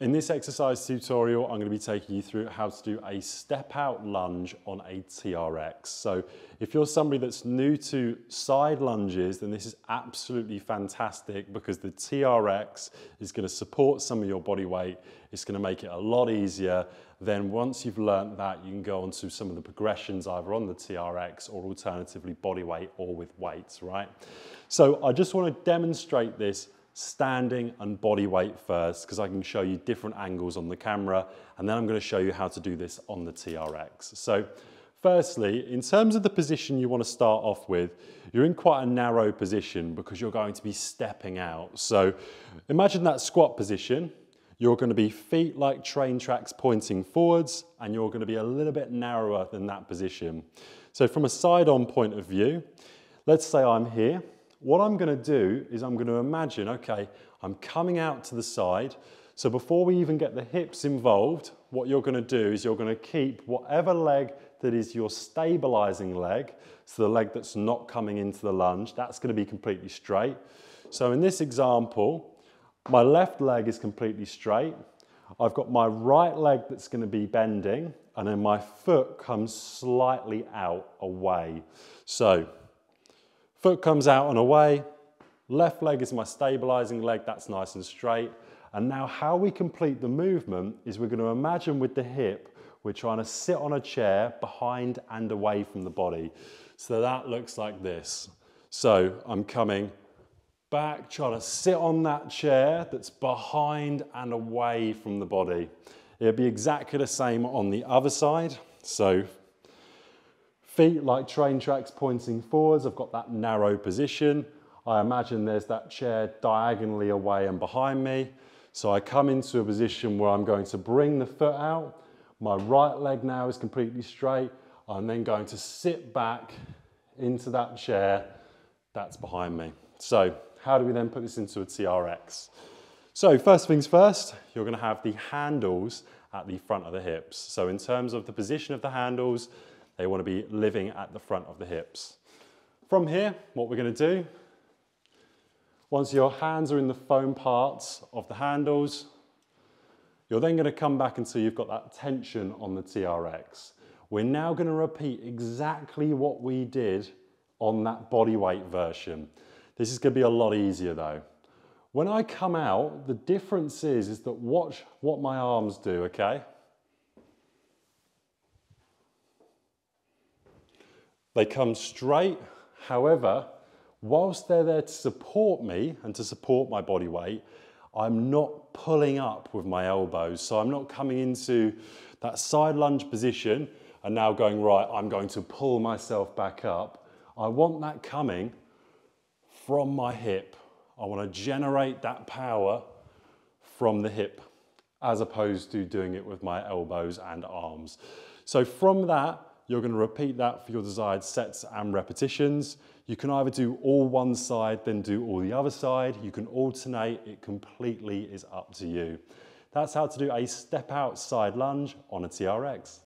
In this exercise tutorial, I'm going to be taking you through how to do a step out lunge on a TRX. So if you're somebody that's new to side lunges, then this is absolutely fantastic because the TRX is going to support some of your body weight. It's going to make it a lot easier. Then once you've learnt that, you can go on to some of the progressions either on the TRX or alternatively body weight or with weights, right? So I just want to demonstrate this standing and body weight first because I can show you different angles on the camera, and then I'm going to show you how to do this on the TRX. So firstly, in terms of the position you want to start off with, you're in quite a narrow position because you're going to be stepping out. So imagine that squat position. You're going to be feet like train tracks pointing forwards, and you're going to be a little bit narrower than that position. So from a side-on point of view, let's say I'm here. What I'm going to do is I'm going to imagine, okay, I'm coming out to the side. So before we even get the hips involved, what you're going to do is you're going to keep whatever leg that is your stabilizing leg, so the leg that's not coming into the lunge, that's going to be completely straight. So in this example, my left leg is completely straight. I've got my right leg that's going to be bending, and then my foot comes slightly out away. So foot comes out and away, left leg is my stabilizing leg, that's nice and straight. And now how we complete the movement is we're going to imagine with the hip, we're trying to sit on a chair behind and away from the body. So that looks like this. So I'm coming back, trying to sit on that chair that's behind and away from the body. It'll be exactly the same on the other side. So feet like train tracks pointing forwards, I've got that narrow position. I imagine there's that chair diagonally away and behind me. So I come into a position where I'm going to bring the foot out. My right leg now is completely straight. I'm then going to sit back into that chair that's behind me. So how do we then put this into a TRX? So first things first, you're going to have the handles at the front of the hips. So in terms of the position of the handles, they want to be living at the front of the hips. From here, what we're going to do, once your hands are in the foam parts of the handles, you're then going to come back until you've got that tension on the TRX. We're now going to repeat exactly what we did on that body weight version. This is going to be a lot easier though. When I come out, the difference is that watch what my arms do, okay? They come straight, however, whilst they're there to support me and to support my body weight, I'm not pulling up with my elbows. So I'm not coming into that side lunge position and now going, right, I'm going to pull myself back up. I want that coming from my hip. I want to generate that power from the hip as opposed to doing it with my elbows and arms. So from that, you're going to repeat that for your desired sets and repetitions. You can either do all one side, then do all the other side. You can alternate. It completely is up to you. That's how to do a step out side lunge on a TRX.